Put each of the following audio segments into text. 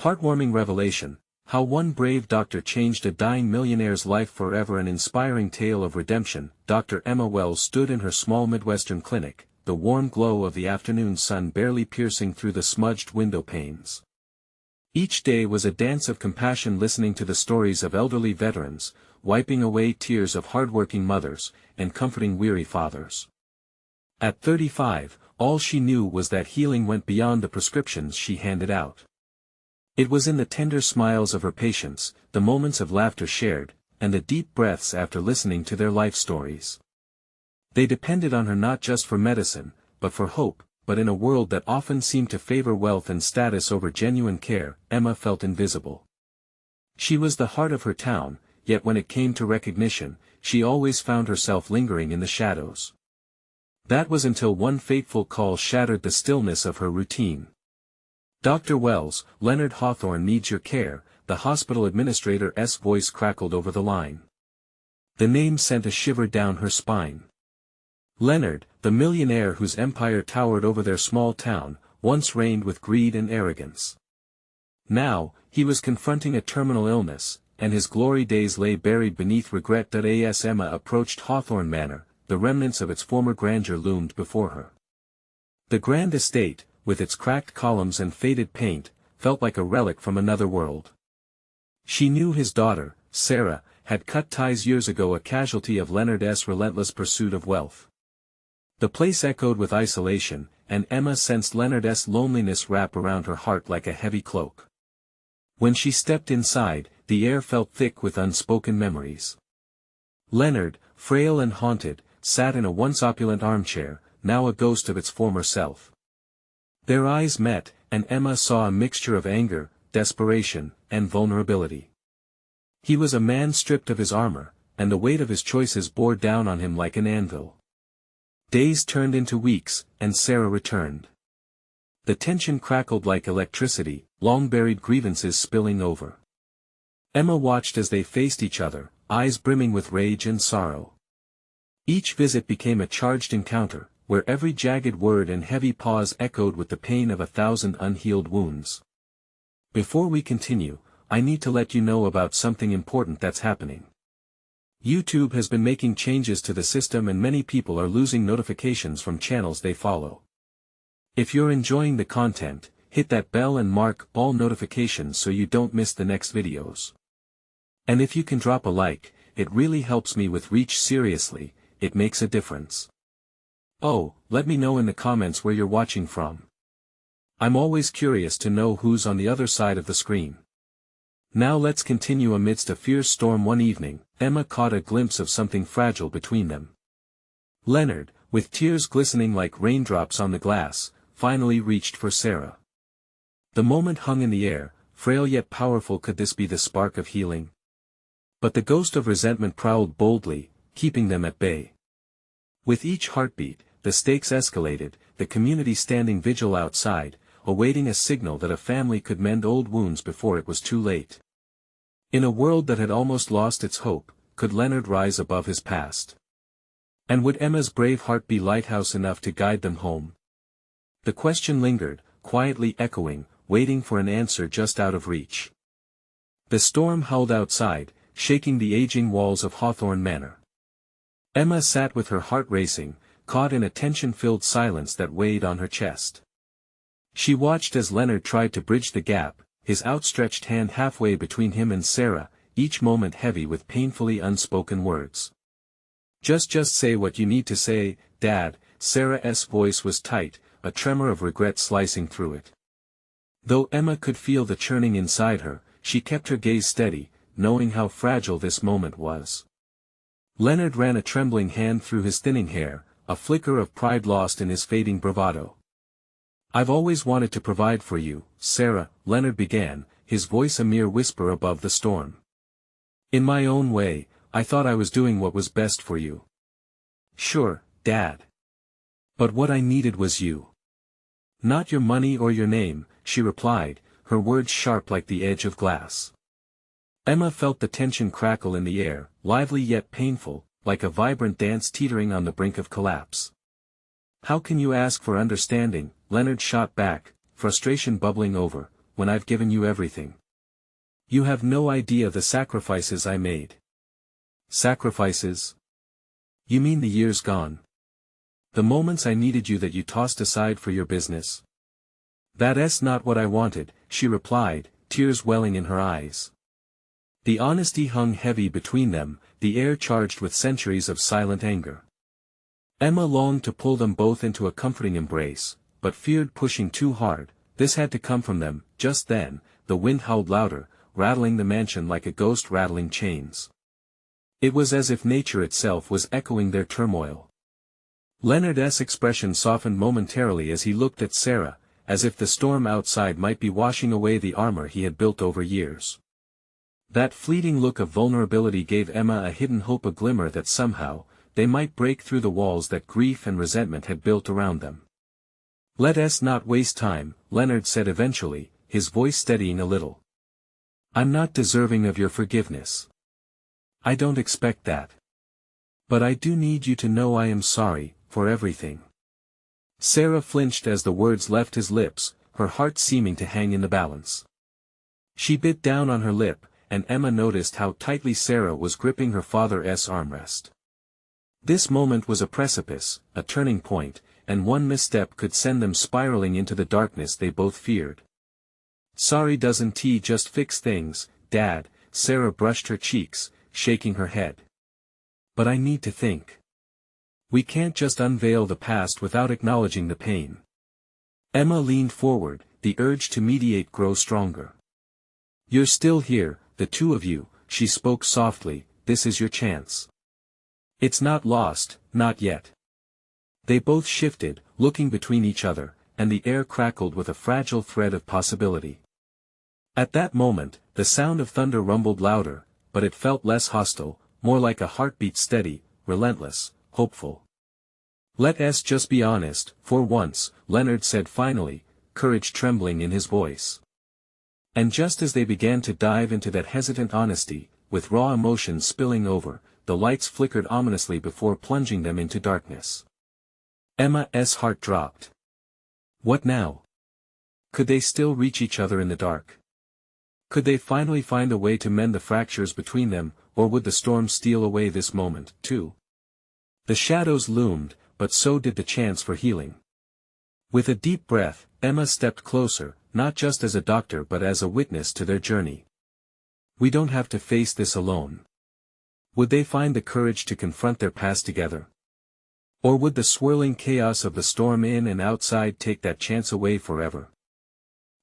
Heartwarming revelation, how one brave doctor changed a dying millionaire's life forever. An inspiring tale of redemption. Dr. Emma Wells stood in her small Midwestern clinic, the warm glow of the afternoon sun barely piercing through the smudged window panes. Each day was a dance of compassion, listening to the stories of elderly veterans, wiping away tears of hardworking mothers, and comforting weary fathers. At 35, all she knew was that healing went beyond the prescriptions she handed out. It was in the tender smiles of her patients, the moments of laughter shared, and the deep breaths after listening to their life stories. They depended on her not just for medicine, but for hope. But in a world that often seemed to favor wealth and status over genuine care, Emma felt invisible. She was the heart of her town, yet when it came to recognition, she always found herself lingering in the shadows. That was until one fateful call shattered the stillness of her routine. "Dr. Wells, Leonard Hawthorne needs your care," the hospital administrator's voice crackled over the line. The name sent a shiver down her spine. Leonard, the millionaire whose empire towered over their small town, once reigned with greed and arrogance. Now, he was confronting a terminal illness, and his glory days lay buried beneath regret. As Emma approached Hawthorne Manor, the remnants of its former grandeur loomed before her. The grand estate, with its cracked columns and faded paint, felt like a relic from another world. She knew his daughter, Sarah, had cut ties years ago, a casualty of Leonard's relentless pursuit of wealth. The place echoed with isolation, and Emma sensed Leonard's loneliness wrap around her heart like a heavy cloak. When she stepped inside, the air felt thick with unspoken memories. Leonard, frail and haunted, sat in a once opulent armchair, now a ghost of its former self. Their eyes met, and Emma saw a mixture of anger, desperation, and vulnerability. He was a man stripped of his armor, and the weight of his choices bore down on him like an anvil. Days turned into weeks, and Sarah returned. The tension crackled like electricity, long-buried grievances spilling over. Emma watched as they faced each other, eyes brimming with rage and sorrow. Each visit became a charged encounter, where every jagged word and heavy pause echoed with the pain of 1,000 unhealed wounds. "Before we continue, I need to let you know about something important that's happening. YouTube has been making changes to the system and many people are losing notifications from channels they follow. If you're enjoying the content, hit that bell and mark all notifications so you don't miss the next videos. And if you can drop a like, it really helps me with reach. Seriously, it makes a difference. Oh, let me know in the comments where you're watching from. I'm always curious to know who's on the other side of the screen. Now let's continue. Amidst a fierce storm one evening, Emma caught a glimpse of something fragile between them. Leonard, with tears glistening like raindrops on the glass, finally reached for Sarah. The moment hung in the air, frail yet powerful. Could this be the spark of healing? But the ghost of resentment prowled boldly, keeping them at bay. With each heartbeat, the stakes escalated, the community standing vigil outside, awaiting a signal that a family could mend old wounds before it was too late. In a world that had almost lost its hope, could Leonard rise above his past? And would Emma's brave heart be lighthouse enough to guide them home? The question lingered, quietly echoing, waiting for an answer just out of reach. The storm howled outside, shaking the aging walls of Hawthorne Manor. Emma sat with her heart racing, caught in a tension-filled silence that weighed on her chest. She watched as Leonard tried to bridge the gap, his outstretched hand halfway between him and Sarah, each moment heavy with painfully unspoken words. Just say what you need to say, Dad." Sarah's voice was tight, a tremor of regret slicing through it. Though Emma could feel the churning inside her, she kept her gaze steady, knowing how fragile this moment was. Leonard ran a trembling hand through his thinning hair, a flicker of pride lost in his fading bravado. "I've always wanted to provide for you, Sarah," Leonard began, his voice a mere whisper above the storm. "In my own way, I thought I was doing what was best for you." "Sure, Dad. But what I needed was you. Not your money or your name," she replied, her words sharp like the edge of glass. Emma felt the tension crackle in the air, lively yet painful, like a vibrant dance teetering on the brink of collapse. "How can you ask for understanding?" Leonard shot back, frustration bubbling over. when I've given you everything? You have no idea the sacrifices I made. Sacrifices? You mean the years gone? The moments I needed you that you tossed aside for your business? That's not what I wanted, she replied, tears welling in her eyes. The honesty hung heavy between them, the air charged with centuries of silent anger. Emma longed to pull them both into a comforting embrace, but feared pushing too hard. This had to come from them. Just then, the wind howled louder, rattling the mansion like a ghost rattling chains. It was as if nature itself was echoing their turmoil. Leonard's expression softened momentarily as he looked at Sarah, as if the storm outside might be washing away the armor he had built over years. That fleeting look of vulnerability gave Emma a hidden hope, a glimmer that somehow, they might break through the walls that grief and resentment had built around them. "Let us not waste time," Leonard said eventually, his voice steadying a little. "I'm not deserving of your forgiveness. I don't expect that. But I do need you to know I am sorry, for everything." Sarah flinched as the words left his lips, her heart seeming to hang in the balance. She bit down on her lip, and Emma noticed how tightly Sarah was gripping her father's armrest. This moment was a precipice, a turning point, and one misstep could send them spiraling into the darkness they both feared. "Sorry doesn't just fix things, Dad," Sarah brushed her cheeks, shaking her head. "But I need to think. We can't just unveil the past without acknowledging the pain." Emma leaned forward, the urge to mediate grow stronger. "You're still here, the two of you," she spoke softly, "this is your chance. It's not lost, not yet." They both shifted, looking between each other, and the air crackled with a fragile thread of possibility. At that moment, the sound of thunder rumbled louder, but it felt less hostile, more like a heartbeat, steady, relentless, hopeful. "Let's just be honest, for once," Leonard said finally, courage trembling in his voice. And just as they began to dive into that hesitant honesty, with raw emotion spilling over, the lights flickered ominously before plunging them into darkness. Emma's heart dropped. What now? Could they still reach each other in the dark? Could they finally find a way to mend the fractures between them, or would the storm steal away this moment, too? The shadows loomed, but so did the chance for healing. With a deep breath, Emma stepped closer, not just as a doctor but as a witness to their journey. "We don't have to face this alone." Would they find the courage to confront their past together? Or would the swirling chaos of the storm in and outside take that chance away forever?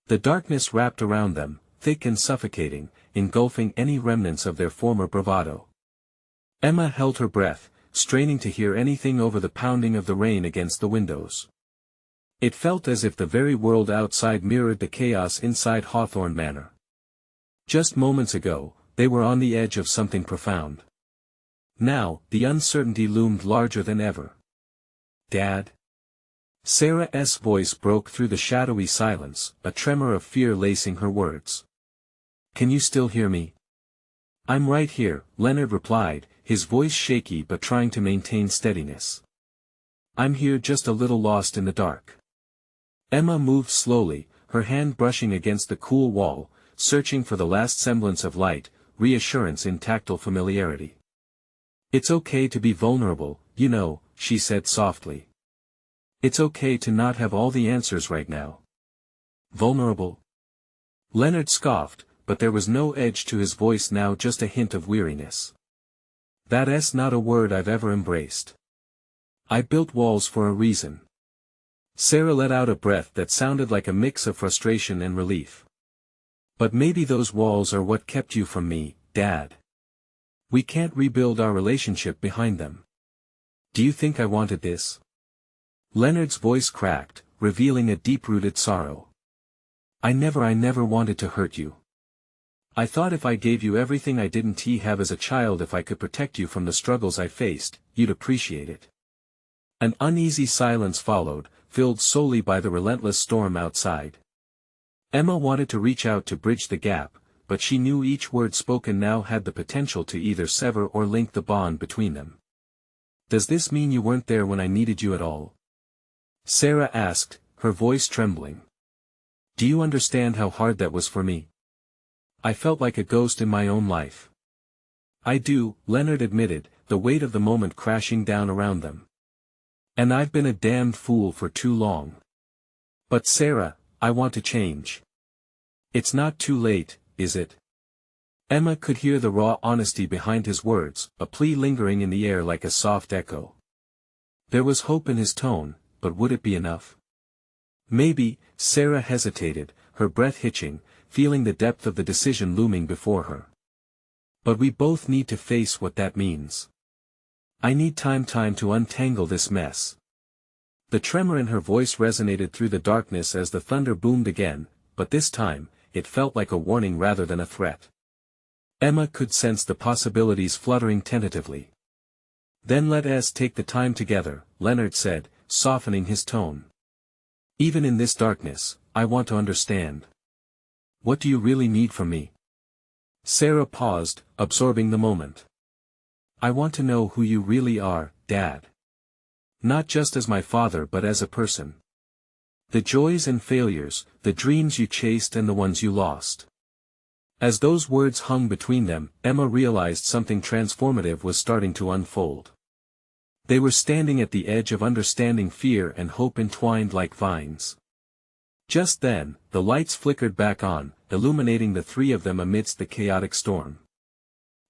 The darkness wrapped around them, thick and suffocating, engulfing any remnants of their former bravado. Emma held her breath, straining to hear anything over the pounding of the rain against the windows. It felt as if the very world outside mirrored the chaos inside Hawthorne Manor. Just moments ago, they were on the edge of something profound. Now, the uncertainty loomed larger than ever. "Dad?" Sarah's voice broke through the shadowy silence, a tremor of fear lacing her words. "Can you still hear me?" "I'm right here," Leonard replied, his voice shaky but trying to maintain steadiness. "I'm here, just a little lost in the dark." Emma moved slowly, her hand brushing against the cool wall, searching for the last semblance of light, reassurance in tactile familiarity. "It's okay to be vulnerable, you know," she said softly. "It's okay to not have all the answers right now." "Vulnerable?" Leonard scoffed, but there was no edge to his voice now, just a hint of weariness. "That's not a word I've ever embraced. I built walls for a reason." Sarah let out a breath that sounded like a mix of frustration and relief. "But maybe those walls are what kept you from me, Dad. We can't rebuild our relationship behind them. Do you think I wanted this?" Leonard's voice cracked, revealing a deep-rooted sorrow. I never wanted to hurt you. I thought if I gave you everything I didn't have as a child, if I could protect you from the struggles I faced, you'd appreciate it." An uneasy silence followed, filled solely by the relentless storm outside. Emma wanted to reach out to bridge the gap, but she knew each word spoken now had the potential to either sever or link the bond between them. "Does this mean you weren't there when I needed you at all?" Sarah asked, her voice trembling. Do you understand how hard that was for me? I felt like a ghost in my own life. I do, Leonard admitted, the weight of the moment crashing down around them. And I've been a damned fool for too long. But Sarah, I want to change. It's not too late, is it? Emma could hear the raw honesty behind his words, a plea lingering in the air like a soft echo. There was hope in his tone, but would it be enough? Maybe. Sarah hesitated, her breath hitching, feeling the depth of the decision looming before her. But we both need to face what that means. I need time to untangle this mess. The tremor in her voice resonated through the darkness as the thunder boomed again, but this time, it felt like a warning rather than a threat. Emma could sense the possibilities fluttering tentatively. Then let us take the time together, Leonard said, softening his tone. Even in this darkness, I want to understand. What do you really need from me? Sarah paused, absorbing the moment. I want to know who you really are, Dad. Not just as my father but as a person. The joys and failures, the dreams you chased and the ones you lost. As those words hung between them, Emma realized something transformative was starting to unfold. They were standing at the edge of understanding, fear and hope entwined like vines. Just then, the lights flickered back on, illuminating the three of them amidst the chaotic storm.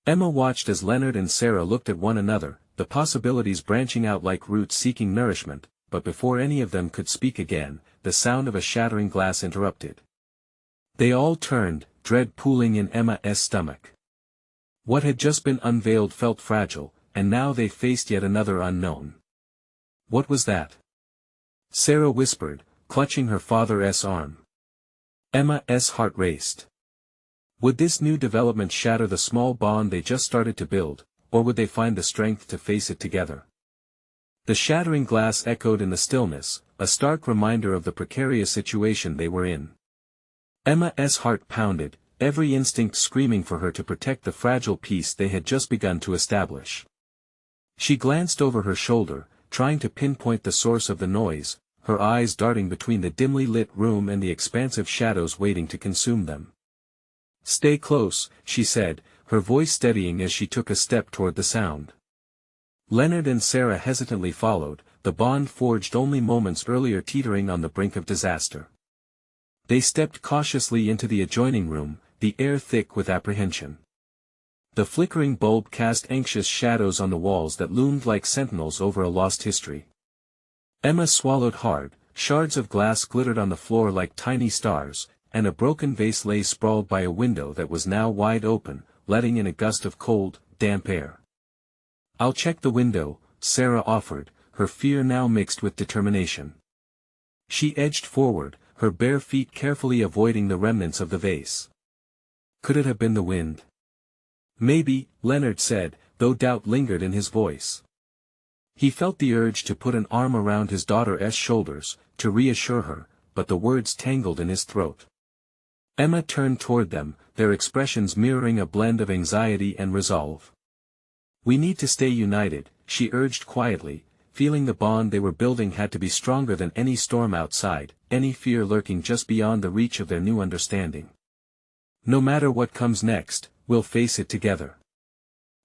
Emma watched as Leonard and Sarah looked at one another, the possibilities branching out like roots seeking nourishment, but before any of them could speak again, the sound of a shattering glass interrupted. They all turned, dread pooling in Emma's stomach. What had just been unveiled felt fragile, and now they faced yet another unknown. What was that? Sarah whispered, clutching her father's arm. Emma's heart raced. Would this new development shatter the small bond they just started to build, or would they find the strength to face it together? The shattering glass echoed in the stillness, a stark reminder of the precarious situation they were in. Emma's heart pounded, every instinct screaming for her to protect the fragile peace they had just begun to establish. She glanced over her shoulder, trying to pinpoint the source of the noise, her eyes darting between the dimly lit room and the expansive shadows waiting to consume them. Stay close, she said, her voice steadying as she took a step toward the sound. Leonard and Sarah hesitantly followed, the bond forged only moments earlier teetering on the brink of disaster. They stepped cautiously into the adjoining room, the air thick with apprehension. The flickering bulb cast anxious shadows on the walls that loomed like sentinels over a lost history. Emma swallowed hard, shards of glass glittered on the floor like tiny stars, and a broken vase lay sprawled by a window that was now wide open, letting in a gust of cold, damp air. I'll check the window, Sarah offered, her fear now mixed with determination. She edged forward, her bare feet carefully avoiding the remnants of the vase. Could it have been the wind? Maybe, Leonard said, though doubt lingered in his voice. He felt the urge to put an arm around his daughter's shoulders, to reassure her, but the words tangled in his throat. Emma turned toward them, their expressions mirroring a blend of anxiety and resolve. We need to stay united, she urged quietly, feeling the bond they were building had to be stronger than any storm outside, any fear lurking just beyond the reach of their new understanding. No matter what comes next, we'll face it together.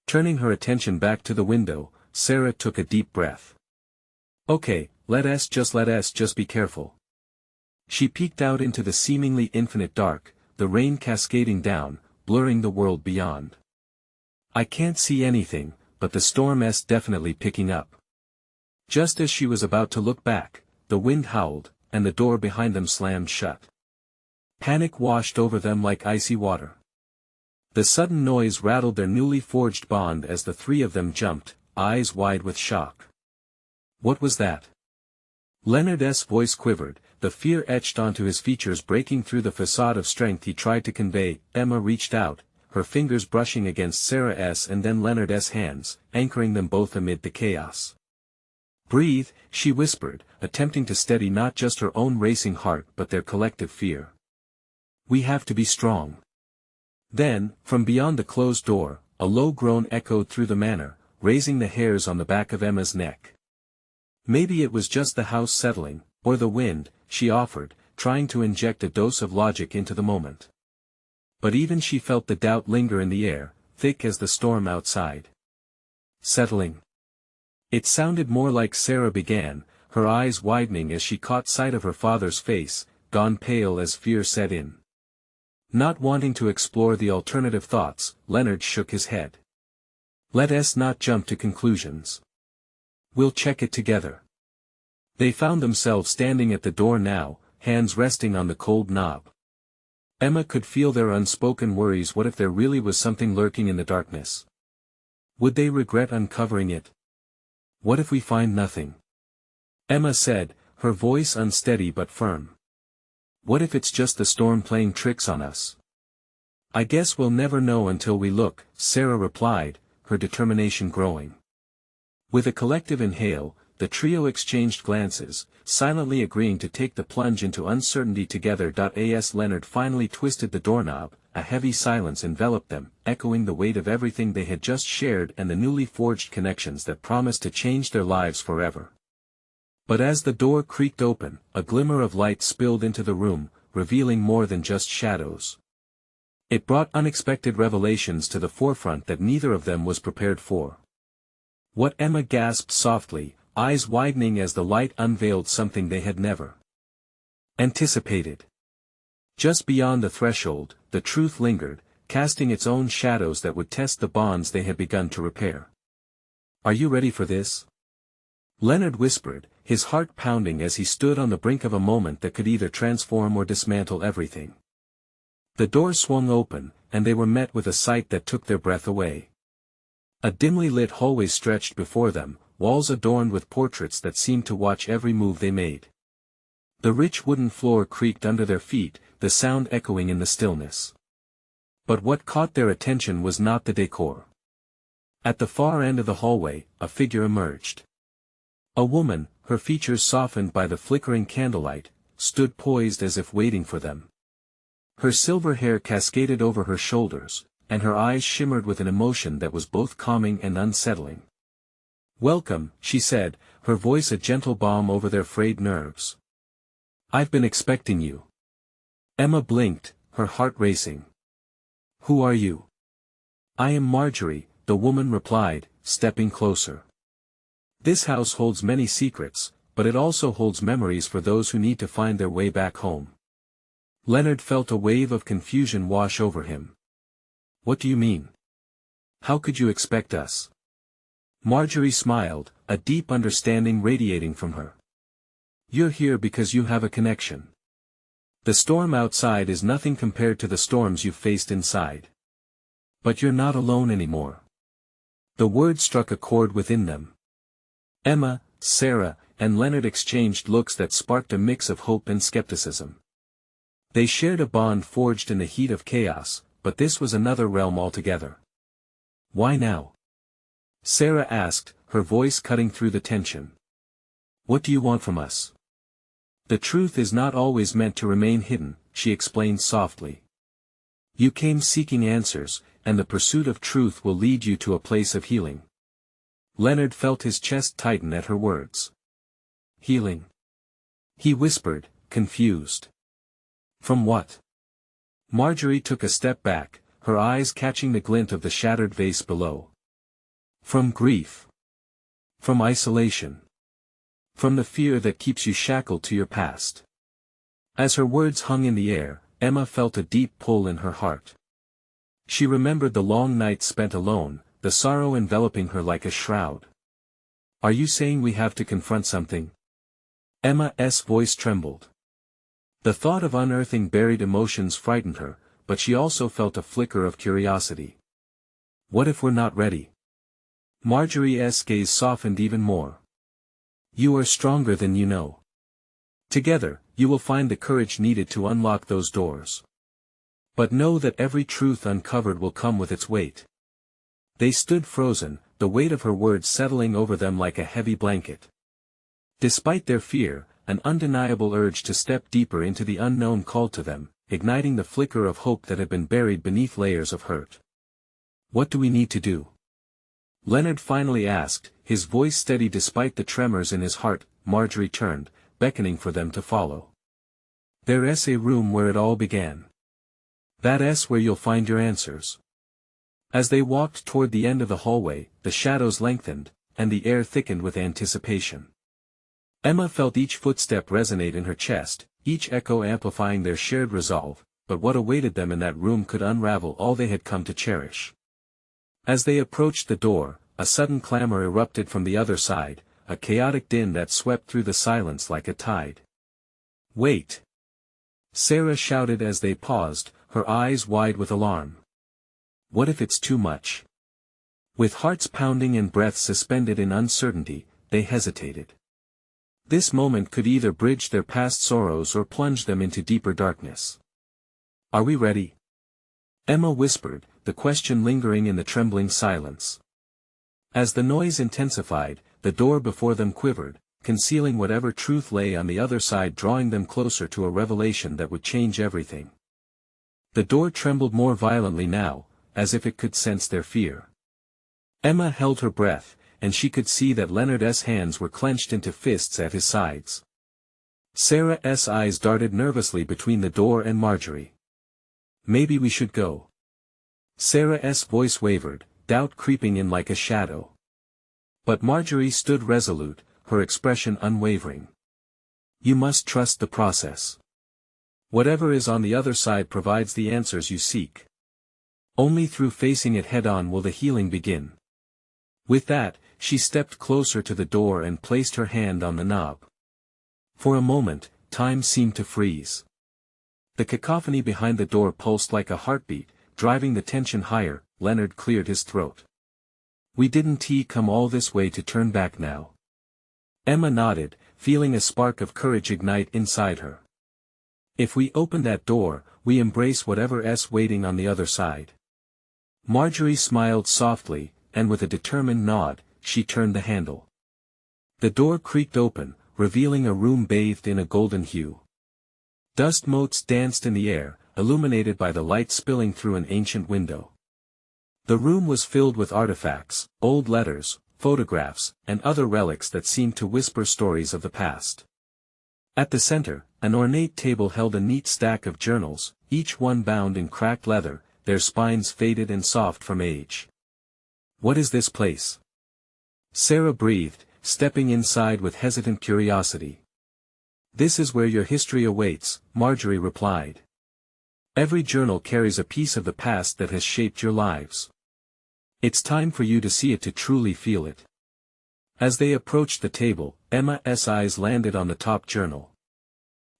Turning her attention back to the window, Sarah took a deep breath. Okay, let us just be careful. She peeked out into the seemingly infinite dark, the rain cascading down, blurring the world beyond. I can't see anything, but the storm's definitely picking up. Just as she was about to look back, the wind howled, and the door behind them slammed shut. Panic washed over them like icy water. The sudden noise rattled their newly forged bond as the three of them jumped, eyes wide with shock. What was that? Leonard's voice quivered, the fear etched onto his features breaking through the facade of strength he tried to convey. Emma reached out, her fingers brushing against Sarah's and then Leonard's hands, anchoring them both amid the chaos. Breathe, she whispered, attempting to steady not just her own racing heart but their collective fear. We have to be strong. Then, from beyond the closed door, a low groan echoed through the manor, raising the hairs on the back of Emma's neck. Maybe it was just the house settling, or the wind, she offered, trying to inject a dose of logic into the moment. But even she felt the doubt linger in the air, thick as the storm outside. Settling. It sounded more like Sarah began, her eyes widening as she caught sight of her father's face, gone pale as fear set in. Not wanting to explore the alternative thoughts, Leonard shook his head. Let us not jump to conclusions. We'll check it together. They found themselves standing at the door now, hands resting on the cold knob. Emma could feel their unspoken worries. What if there really was something lurking in the darkness? Would they regret uncovering it? What if we find nothing? Emma said, her voice unsteady but firm. What if it's just the storm playing tricks on us? I guess we'll never know until we look, Sarah replied, her determination growing. With a collective inhale, the trio exchanged glances, silently agreeing to take the plunge into uncertainty together. As Leonard finally twisted the doorknob, a heavy silence enveloped them, echoing the weight of everything they had just shared and the newly forged connections that promised to change their lives forever. But as the door creaked open, a glimmer of light spilled into the room, revealing more than just shadows. It brought unexpected revelations to the forefront that neither of them was prepared for. What? Emma gasped softly, eyes widening as the light unveiled something they had never anticipated. Just beyond the threshold, the truth lingered, casting its own shadows that would test the bonds they had begun to repair. Are you ready for this? Leonard whispered, his heart pounding as he stood on the brink of a moment that could either transform or dismantle everything. The door swung open, and they were met with a sight that took their breath away. A dimly lit hallway stretched before them, walls adorned with portraits that seemed to watch every move they made. The rich wooden floor creaked under their feet, the sound echoing in the stillness. But what caught their attention was not the decor. At the far end of the hallway, a figure emerged. A woman, her features softened by the flickering candlelight, stood poised as if waiting for them. Her silver hair cascaded over her shoulders, and her eyes shimmered with an emotion that was both calming and unsettling. Welcome, she said, her voice a gentle balm over their frayed nerves. I've been expecting you. Emma blinked, her heart racing. Who are you? I am Marjorie, the woman replied, stepping closer. This house holds many secrets, but it also holds memories for those who need to find their way back home. Leonard felt a wave of confusion wash over him. What do you mean? How could you expect us? Marjorie smiled, a deep understanding radiating from her. You're here because you have a connection. The storm outside is nothing compared to the storms you've faced inside. But you're not alone anymore. The word struck a chord within them. Emma, Sarah, and Leonard exchanged looks that sparked a mix of hope and skepticism. They shared a bond forged in the heat of chaos, but this was another realm altogether. Why now? Sarah asked, her voice cutting through the tension. What do you want from us? The truth is not always meant to remain hidden, she explained softly. You came seeking answers, and the pursuit of truth will lead you to a place of healing. Leonard felt his chest tighten at her words. Healing? He whispered, confused. From what? Marjorie took a step back, her eyes catching the glint of the shattered vase below. From grief. From isolation. From the fear that keeps you shackled to your past. As her words hung in the air, Emma felt a deep pull in her heart. She remembered the long nights spent alone, the sorrow enveloping her like a shroud. Are you saying we have to confront something? Emma's voice trembled. The thought of unearthing buried emotions frightened her, but she also felt a flicker of curiosity. What if we're not ready? Marjorie's gaze softened even more. You are stronger than you know. Together, you will find the courage needed to unlock those doors. But know that every truth uncovered will come with its weight. They stood frozen, the weight of her words settling over them like a heavy blanket. Despite their fear, an undeniable urge to step deeper into the unknown called to them, igniting the flicker of hope that had been buried beneath layers of hurt. What do we need to do? Leonard finally asked, his voice steady despite the tremors in his heart. Marjorie turned, beckoning for them to follow. There's a room where it all began. That's where you'll find your answers. As they walked toward the end of the hallway, the shadows lengthened, and the air thickened with anticipation. Emma felt each footstep resonate in her chest, each echo amplifying their shared resolve, but what awaited them in that room could unravel all they had come to cherish. As they approached the door, a sudden clamor erupted from the other side, a chaotic din that swept through the silence like a tide. "Wait!" Sarah shouted as they paused, her eyes wide with alarm. "What if it's too much?" With hearts pounding and breaths suspended in uncertainty, they hesitated. This moment could either bridge their past sorrows or plunge them into deeper darkness. "Are we ready?" Emma whispered, the question lingering in the trembling silence. As the noise intensified, the door before them quivered, concealing whatever truth lay on the other side, drawing them closer to a revelation that would change everything. The door trembled more violently now, as if it could sense their fear. Emma held her breath, and she could see that Leonard's hands were clenched into fists at his sides. Sarah's eyes darted nervously between the door and Marjorie. "Maybe we should go." Sarah's voice wavered, doubt creeping in like a shadow. But Marjorie stood resolute, her expression unwavering. "You must trust the process. Whatever is on the other side provides the answers you seek. Only through facing it head-on will the healing begin." With that, she stepped closer to the door and placed her hand on the knob. For a moment, time seemed to freeze. The cacophony behind the door pulsed like a heartbeat, driving the tension higher. Leonard cleared his throat. "We didn't come all this way to turn back now." Emma nodded, feeling a spark of courage ignite inside her. "If we open that door, we embrace whatever's waiting on the other side." Marjorie smiled softly, and with a determined nod, she turned the handle. The door creaked open, revealing a room bathed in a golden hue. Dust motes danced in the air, illuminated by the light spilling through an ancient window. The room was filled with artifacts, old letters, photographs, and other relics that seemed to whisper stories of the past. At the center, an ornate table held a neat stack of journals, each one bound in cracked leather, their spines faded and soft from age. "What is this place?" Sarah breathed, stepping inside with hesitant curiosity. "This is where your history awaits," Marjorie replied. "Every journal carries a piece of the past that has shaped your lives. It's time for you to see it to truly feel it." As they approached the table, Emma's eyes landed on the top journal.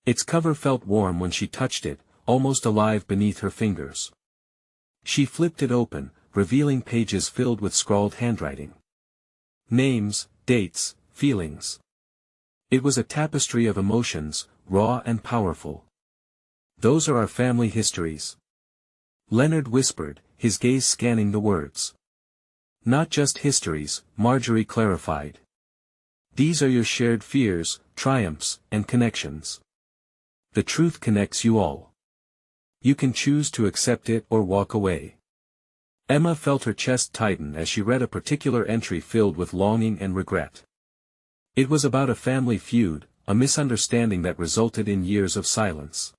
Its cover felt warm when she touched it, almost alive beneath her fingers. She flipped it open, revealing pages filled with scrawled handwriting. Names, dates, feelings. It was a tapestry of emotions, raw and powerful. "Those are our family histories," Leonard whispered, his gaze scanning the words. "Not just histories," Marjorie clarified. "These are your shared fears, triumphs, and connections. The truth connects you all. You can choose to accept it or walk away." Emma felt her chest tighten as she read a particular entry filled with longing and regret. It was about a family feud, a misunderstanding that resulted in years of silence.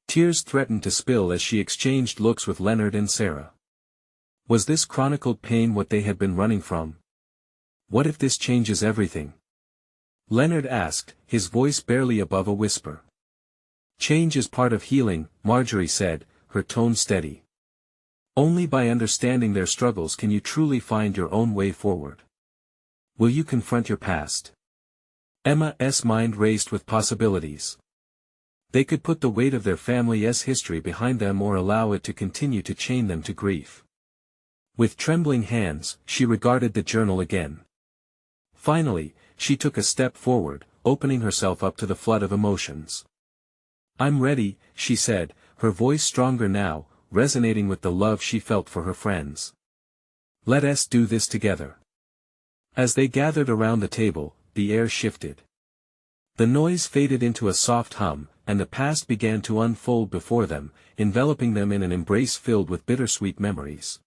Tears threatened to spill as she exchanged looks with Leonard and Sarah. Was this chronicled pain what they had been running from? What if this changes everything? Leonard asked, his voice barely above a whisper. "Change is part of healing," Marjorie said, her tone steady. "Only by understanding their struggles can you truly find your own way forward. Will you confront your past?" Emma's mind raced with possibilities. They could put the weight of their family's history behind them or allow it to continue to chain them to grief. With trembling hands, she regarded the journal again. Finally, she took a step forward, opening herself up to the flood of emotions. "I'm ready," she said, her voice stronger now, resonating with the love she felt for her friends. "Let us do this together." As they gathered around the table, the air shifted. The noise faded into a soft hum, and the past began to unfold before them, enveloping them in an embrace filled with bittersweet memories.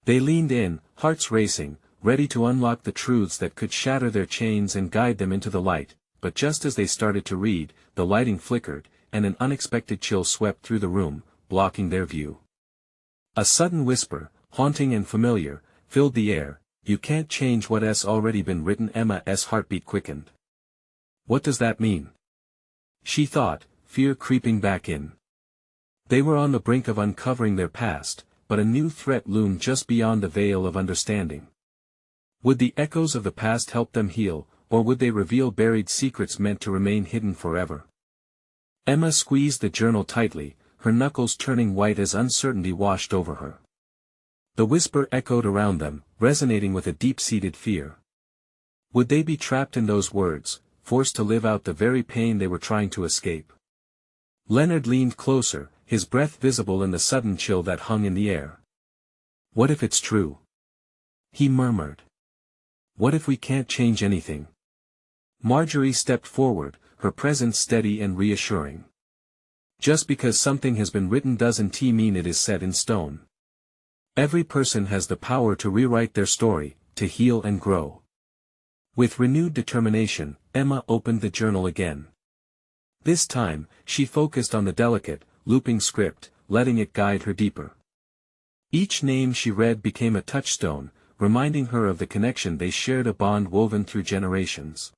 They leaned in, hearts racing, ready to unlock the truths that could shatter their chains and guide them into the light, but just as they started to read, the lighting flickered, and an unexpected chill swept through the room, blocking their view. A sudden whisper, haunting and familiar, filled the air. "You can't change what's already been written." Emma's heartbeat quickened. What does that mean? She thought, fear creeping back in. They were on the brink of uncovering their past, but a new threat loomed just beyond the veil of understanding. Would the echoes of the past help them heal, or would they reveal buried secrets meant to remain hidden forever? Emma squeezed the journal tightly, her knuckles turning white as uncertainty washed over her. The whisper echoed around them, resonating with a deep-seated fear. Would they be trapped in those words, forced to live out the very pain they were trying to escape? Leonard leaned closer, his breath visible in the sudden chill that hung in the air. "What if it's true?" he murmured. "What if we can't change anything?" Marjorie stepped forward, her presence steady and reassuring. "Just because something has been written doesn't mean it is set in stone. Every person has the power to rewrite their story, to heal and grow." With renewed determination, Emma opened the journal again. This time, she focused on the delicate, looping script, letting it guide her deeper. Each name she read became a touchstone, reminding her of the connection they shared, a bond woven through generations.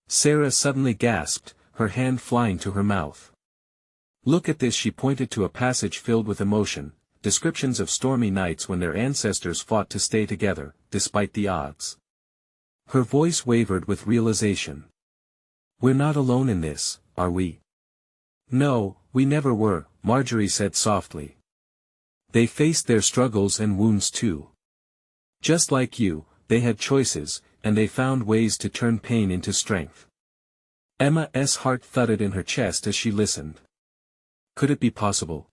Sarah suddenly gasped, her hand flying to her mouth. "Look at this." She pointed to a passage filled with emotion, descriptions of stormy nights when their ancestors fought to stay together, despite the odds. Her voice wavered with realization. "We're not alone in this, are we?" "No, we never were," Marjorie said softly. "They faced their struggles and wounds too. Just like you, they had choices, and they found ways to turn pain into strength." Emma's heart thudded in her chest as she listened. Could it be possible?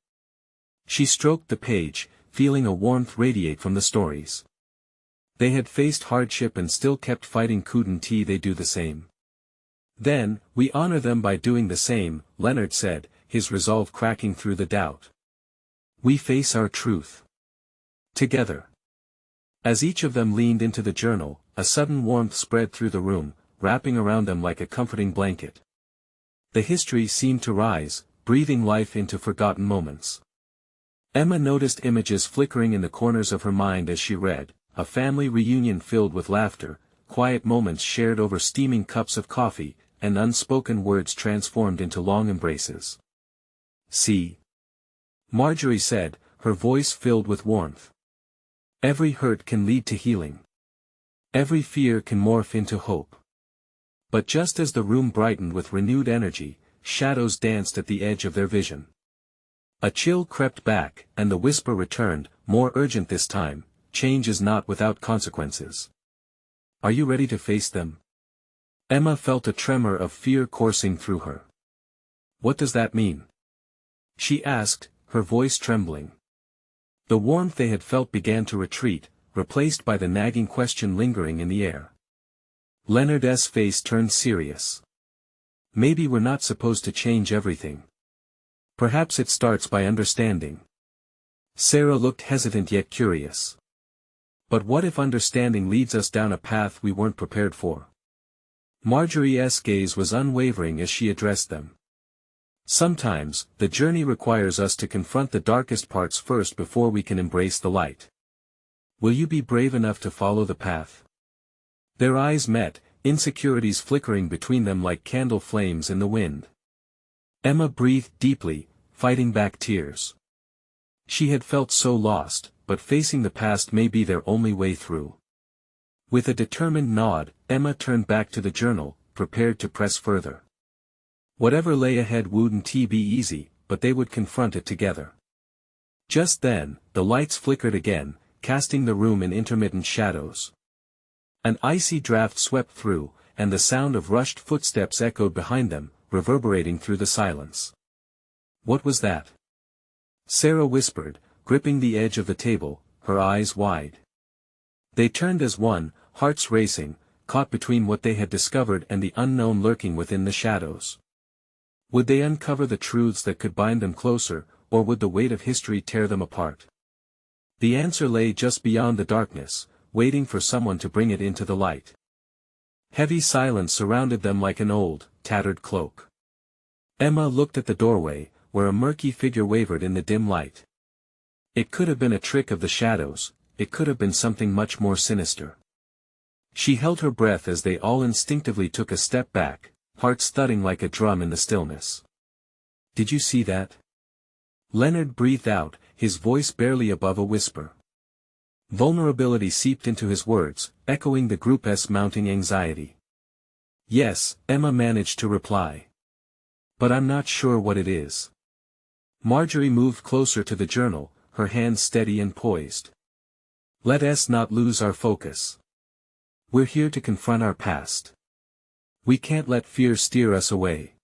She stroked the page, feeling a warmth radiate from the stories. They had faced hardship and still kept fighting. Couldn't they do the same? "Then, we honor them by doing the same," Leonard said, his resolve cracking through the doubt. "We face our truth together." As each of them leaned into the journal, a sudden warmth spread through the room, wrapping around them like a comforting blanket. The history seemed to rise, breathing life into forgotten moments. Emma noticed images flickering in the corners of her mind as she read, a family reunion filled with laughter, quiet moments shared over steaming cups of coffee, and unspoken words transformed into long embraces. "See," Marjorie said, her voice filled with warmth. "Every hurt can lead to healing. Every fear can morph into hope." But just as the room brightened with renewed energy, shadows danced at the edge of their vision. A chill crept back, and the whisper returned, more urgent this time: "Change is not without consequences. Are you ready to face them?" Emma felt a tremor of fear coursing through her. "What does that mean?" she asked, her voice trembling. The warmth they had felt began to retreat, replaced by the nagging question lingering in the air. Leonard's face turned serious. "Maybe we're not supposed to change everything. Perhaps it starts by understanding." Sarah looked hesitant yet curious. "But what if understanding leads us down a path we weren't prepared for?" Marjorie's gaze was unwavering as she addressed them. "Sometimes, the journey requires us to confront the darkest parts first before we can embrace the light. Will you be brave enough to follow the path?" Their eyes met, insecurities flickering between them like candle flames in the wind. Emma breathed deeply, fighting back tears. She had felt so lost, but facing the past may be their only way through. With a determined nod, Emma turned back to the journal, prepared to press further. Whatever lay ahead wouldn't be easy, but they would confront it together. Just then, the lights flickered again, casting the room in intermittent shadows. An icy draft swept through, and the sound of rushed footsteps echoed behind them, reverberating through the silence. "What was that?" Sarah whispered, gripping the edge of the table, her eyes wide. They turned as one, hearts racing, caught between what they had discovered and the unknown lurking within the shadows. Would they uncover the truths that could bind them closer, or would the weight of history tear them apart? The answer lay just beyond the darkness, waiting for someone to bring it into the light. Heavy silence surrounded them like an old, tattered cloak. Emma looked at the doorway, where a murky figure wavered in the dim light. It could have been a trick of the shadows, it could have been something much more sinister. She held her breath as they all instinctively took a step back, hearts thudding like a drum in the stillness. "Did you see that?" Leonard breathed out, his voice barely above a whisper. Vulnerability seeped into his words, echoing the group's mounting anxiety. "Yes," Emma managed to reply. "But I'm not sure what it is." Marjorie moved closer to the journal, her hands steady and poised. "Let us not lose our focus. We're here to confront our past. We can't let fear steer us away."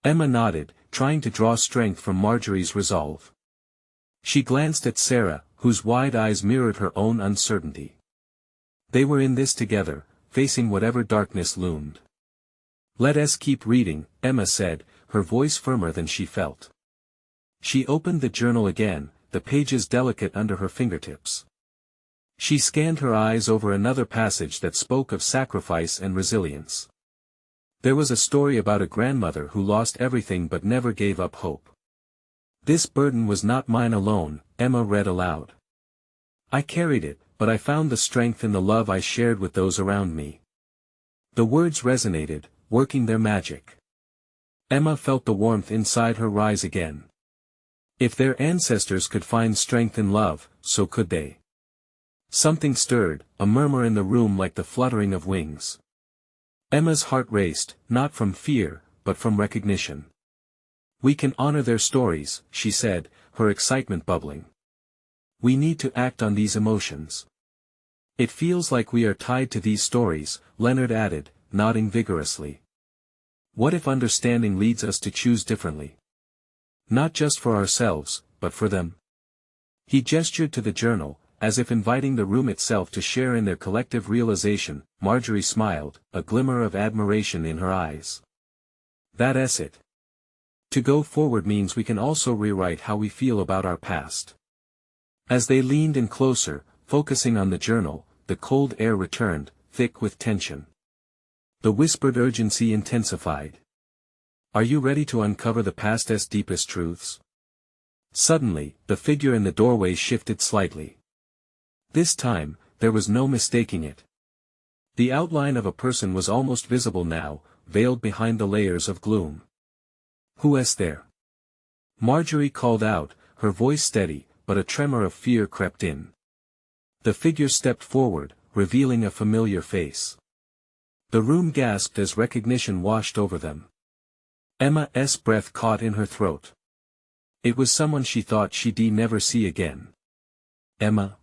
Emma nodded, trying to draw strength from Marjorie's resolve. She glanced at Sarah, whose wide eyes mirrored her own uncertainty. They were in this together, facing whatever darkness loomed. "Let us keep reading," Emma said, her voice firmer than she felt. She opened the journal again, the pages delicate under her fingertips. She scanned her eyes over another passage that spoke of sacrifice and resilience. There was a story about a grandmother who lost everything but never gave up hope. "This burden was not mine alone," Emma read aloud. "I carried it, but I found the strength in the love I shared with those around me." The words resonated, working their magic. Emma felt the warmth inside her rise again. If their ancestors could find strength in love, so could they. Something stirred, a murmur in the room like the fluttering of wings. Emma's heart raced, not from fear, but from recognition. "We can honor their stories," she said, her excitement bubbling. "We need to act on these emotions." "It feels like we are tied to these stories," Leonard added, nodding vigorously. "What if understanding leads us to choose differently? Not just for ourselves, but for them?" He gestured to the journal, as if inviting the room itself to share in their collective realization. Marjorie smiled, a glimmer of admiration in her eyes. "That's it. To go forward means we can also rewrite how we feel about our past." As they leaned in closer, focusing on the journal, the cold air returned, thick with tension. The whispered urgency intensified. "Are you ready to uncover the past's deepest truths?" Suddenly, the figure in the doorway shifted slightly. This time, there was no mistaking it. The outline of a person was almost visible now, veiled behind the layers of gloom. "Who is there?" Marjorie called out, her voice steady, but a tremor of fear crept in. The figure stepped forward, revealing a familiar face. The room gasped as recognition washed over them. Emma's breath caught in her throat. It was someone she thought she'd never see again. "Emma?"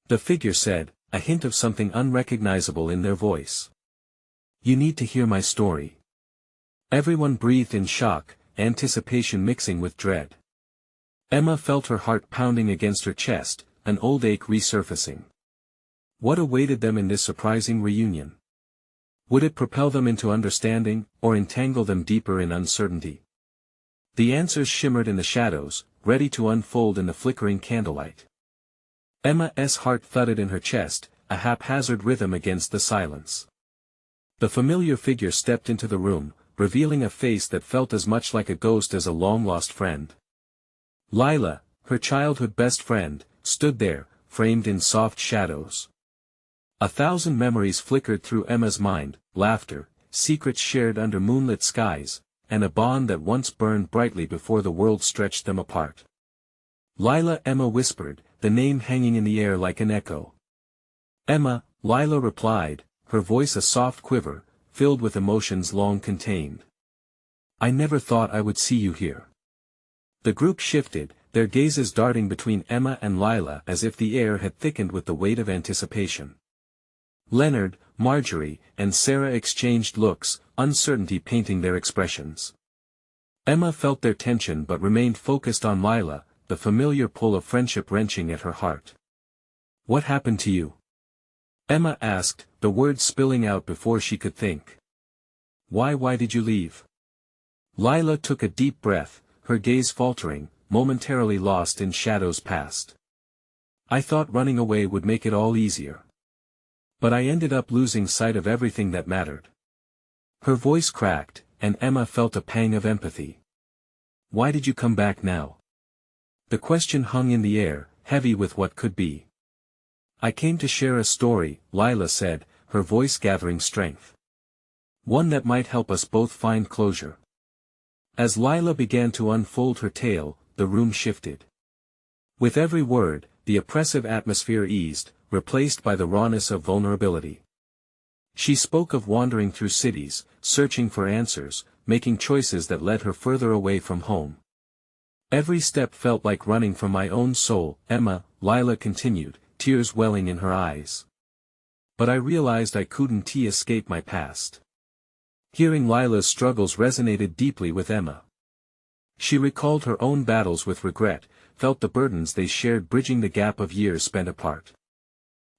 the figure said, a hint of something unrecognizable in their voice. "You need to hear my story." Everyone breathed in shock, anticipation mixing with dread. Emma felt her heart pounding against her chest, an old ache resurfacing. What awaited them in this surprising reunion? Would it propel them into understanding, or entangle them deeper in uncertainty? The answers shimmered in the shadows, ready to unfold in the flickering candlelight. Emma's heart thudded in her chest, a haphazard rhythm against the silence. The familiar figure stepped into the room, revealing a face that felt as much like a ghost as a long-lost friend. Lila, her childhood best friend, stood there, framed in soft shadows. 1,000 memories flickered through Emma's mind, laughter, secrets shared under moonlit skies, and a bond that once burned brightly before the world stretched them apart. "Lila," Emma whispered, the name hanging in the air like an echo. "Emma," Lila replied, her voice a soft quiver, filled with emotions long contained. "I never thought I would see you here." The group shifted, their gazes darting between Emma and Lila as if the air had thickened with the weight of anticipation. Leonard, Marjorie, and Sarah exchanged looks, uncertainty painting their expressions. Emma felt their tension but remained focused on Lila, the familiar pull of friendship wrenching at her heart. "What happened to you?" Emma asked, the words spilling out before she could think. Why did you leave?" Lila took a deep breath, her gaze faltering, momentarily lost in shadows past. "I thought running away would make it all easier. But I ended up losing sight of everything that mattered." Her voice cracked, and Emma felt a pang of empathy. Why did you come back now? The question hung in the air, heavy with what could be. I came to share a story, Lila said, her voice gathering strength. One that might help us both find closure. As Lila began to unfold her tale, the room shifted. With every word, the oppressive atmosphere eased, replaced by the rawness of vulnerability. She spoke of wandering through cities, searching for answers, making choices that led her further away from home. Every step felt like running from my own soul, Emma, Lila continued, tears welling in her eyes. But I realized I couldn't escape my past. Hearing Lila's struggles resonated deeply with Emma. She recalled her own battles with regret, felt the burdens they shared bridging the gap of years spent apart.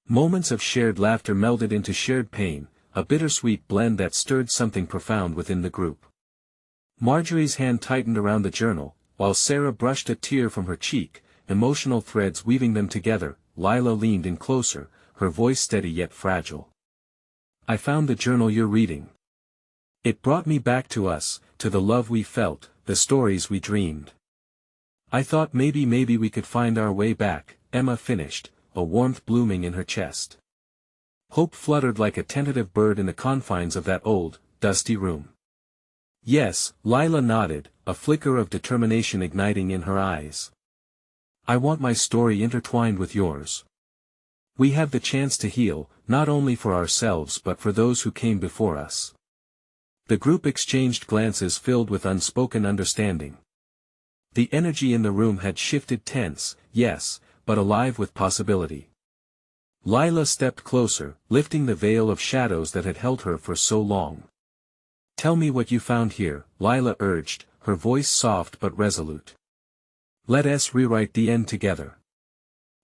Moments of shared laughter melded into shared pain, a bittersweet blend that stirred something profound within the group. Marjorie's hand tightened around the journal, while Sarah brushed a tear from her cheek, emotional threads weaving them together. Lila leaned in closer, her voice steady yet fragile. I found the journal you're reading. It brought me back to us, to the love we felt, the stories we dreamed. I thought maybe we could find our way back, Emma finished, a warmth blooming in her chest. Hope fluttered like a tentative bird in the confines of that old, dusty room. Yes, Lila nodded, a flicker of determination igniting in her eyes. I want my story intertwined with yours. We have the chance to heal, not only for ourselves but for those who came before us. The group exchanged glances filled with unspoken understanding. The energy in the room had shifted tense, yes, but alive with possibility. Lila stepped closer, lifting the veil of shadows that had held her for so long. Tell me what you found here, Lila urged, her voice soft but resolute. Let us rewrite the end together.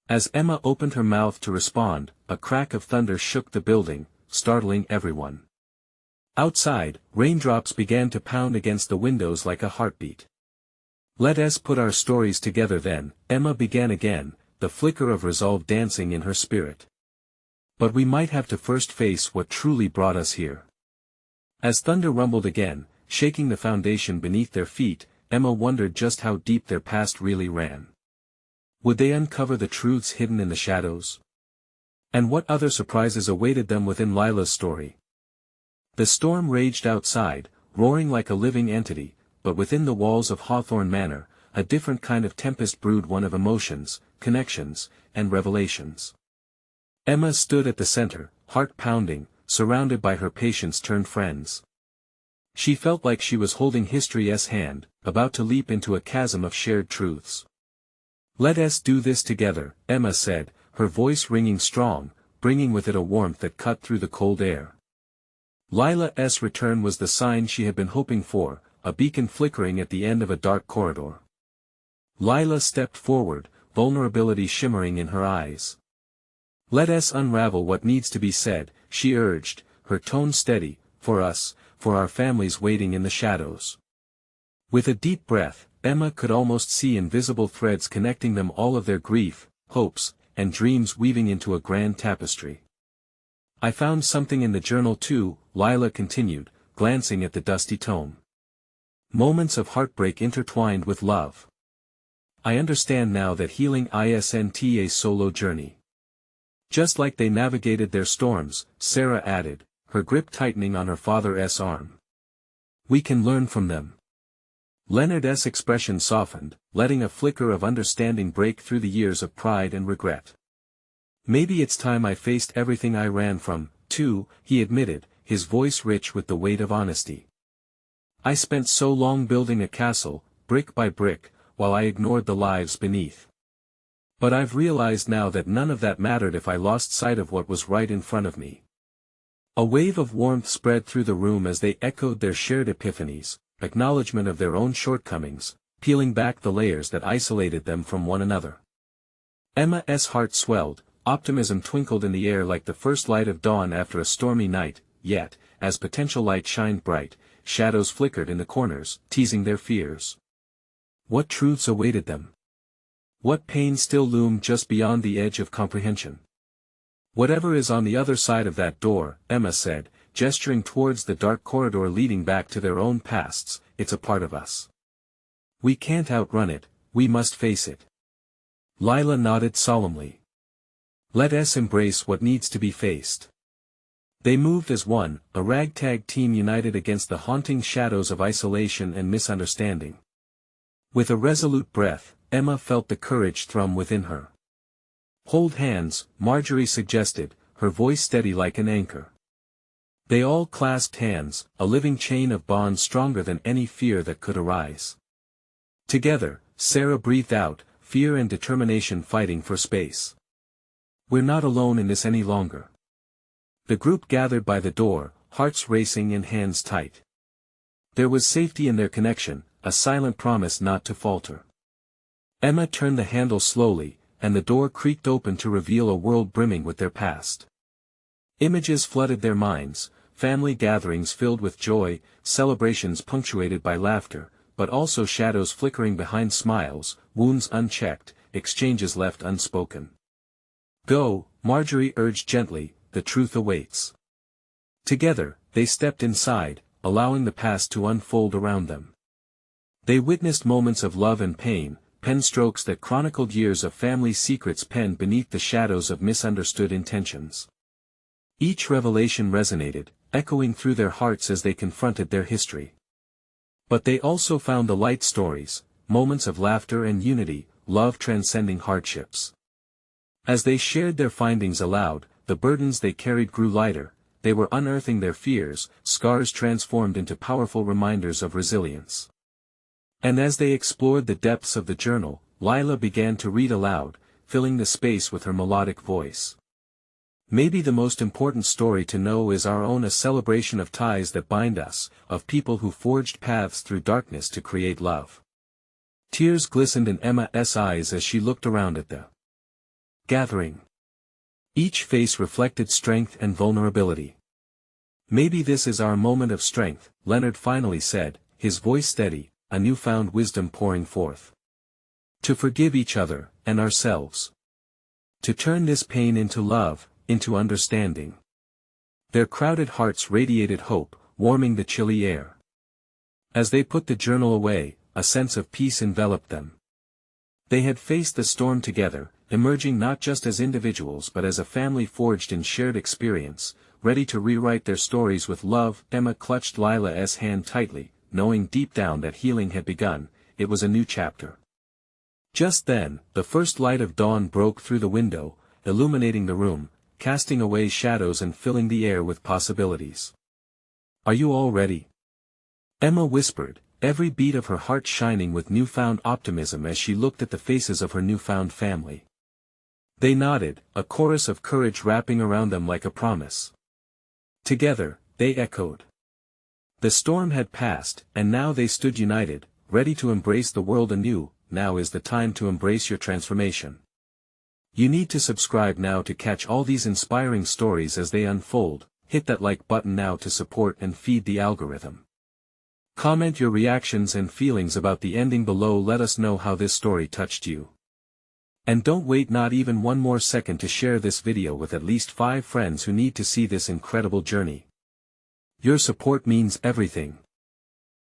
As Emma opened her mouth to respond, a crack of thunder shook the building, startling everyone. Outside, raindrops began to pound against the windows like a heartbeat. Let us put our stories together then, Emma began again, the flicker of resolve dancing in her spirit. But we might have to first face what truly brought us here. As thunder rumbled again, shaking the foundation beneath their feet, Emma wondered just how deep their past really ran. Would they uncover the truths hidden in the shadows? And what other surprises awaited them within Lila's story? The storm raged outside, roaring like a living entity, but within the walls of Hawthorne Manor, a different kind of tempest brewed, one of emotions, connections, and revelations. Emma stood at the center, heart pounding, surrounded by her patience-turned friends. She felt like she was holding history's hand, about to leap into a chasm of shared truths. Let us do this together, Emma said, her voice ringing strong, bringing with it a warmth that cut through the cold air. Lila's return was the sign she had been hoping for, a beacon flickering at the end of a dark corridor. Lila stepped forward, vulnerability shimmering in her eyes. Let us unravel what needs to be said, she urged, her tone steady, for us, for our families waiting in the shadows. With a deep breath, Emma could almost see invisible threads connecting them, all of their grief, hopes, and dreams weaving into a grand tapestry. I found something in the journal too, Lila continued, glancing at the dusty tome. Moments of heartbreak intertwined with love. I understand now that healing isn't a solo journey. Just like they navigated their storms, Sarah added, her grip tightening on her father's arm. We can learn from them. Leonard's expression softened, letting a flicker of understanding break through the years of pride and regret. Maybe it's time I faced everything I ran from, too, he admitted, his voice rich with the weight of honesty. I spent so long building a castle, brick by brick, while I ignored the lives beneath. But I've realized now that none of that mattered if I lost sight of what was right in front of me. A wave of warmth spread through the room as they echoed their shared epiphanies, acknowledgement of their own shortcomings, peeling back the layers that isolated them from one another. Emma's heart swelled, optimism twinkled in the air like the first light of dawn after a stormy night, yet, as potential light shined bright, shadows flickered in the corners, teasing their fears. What truths awaited them? What pain still loomed just beyond the edge of comprehension? Whatever is on the other side of that door, Emma said, gesturing towards the dark corridor leading back to their own pasts. It's a part of us. We can't outrun it, we must face it. Lila nodded solemnly. Let us embrace what needs to be faced. They moved as one, a ragtag team united against the haunting shadows of isolation and misunderstanding. With a resolute breath, Emma felt the courage thrum within her. Hold hands, Marjorie suggested, her voice steady like an anchor. They all clasped hands, a living chain of bonds stronger than any fear that could arise. Together, Sarah breathed out, fear and determination fighting for space. We're not alone in this any longer. The group gathered by the door, hearts racing and hands tight. There was safety in their connection, a silent promise not to falter. Emma turned the handle slowly, and the door creaked open to reveal a world brimming with their past. Images flooded their minds, family gatherings filled with joy, celebrations punctuated by laughter, but also shadows flickering behind smiles, wounds unchecked, exchanges left unspoken. Go, Marjorie urged gently, the truth awaits. Together, they stepped inside, allowing the past to unfold around them. They witnessed moments of love and pain, pen strokes that chronicled years of family secrets penned beneath the shadows of misunderstood intentions. Each revelation resonated, echoing through their hearts as they confronted their history. But they also found the light stories, moments of laughter and unity, love transcending hardships. As they shared their findings aloud, the burdens they carried grew lighter, they were unearthing their fears, scars transformed into powerful reminders of resilience. And as they explored the depths of the journal, Lila began to read aloud, filling the space with her melodic voice. Maybe the most important story to know is our own, a celebration of ties that bind us, of people who forged paths through darkness to create love. Tears glistened in Emma's eyes as she looked around at the gathering. Each face reflected strength and vulnerability. Maybe this is our moment of strength, Leonard finally said, his voice steady, a newfound wisdom pouring forth. To forgive each other, and ourselves. To turn this pain into love, into understanding. Their crowded hearts radiated hope, warming the chilly air. As they put the journal away, a sense of peace enveloped them. They had faced the storm together, emerging not just as individuals but as a family forged in shared experience, ready to rewrite their stories with love. Emma clutched Lila's hand tightly, knowing deep down that healing had begun, it was a new chapter. Just then, the first light of dawn broke through the window, illuminating the room, casting away shadows and filling the air with possibilities. Are you all ready? Emma whispered, every beat of her heart shining with newfound optimism as she looked at the faces of her newfound family. They nodded, a chorus of courage wrapping around them like a promise. Together, they echoed. The storm had passed, and now they stood united, ready to embrace the world anew. Now is the time to embrace your transformation. You need to subscribe now to catch all these inspiring stories as they unfold. Hit that like button now to support and feed the algorithm. Comment your reactions and feelings about the ending below. Let us know how this story touched you. And don't wait not even one more second to share this video with at least 5 friends who need to see this incredible journey. Your support means everything.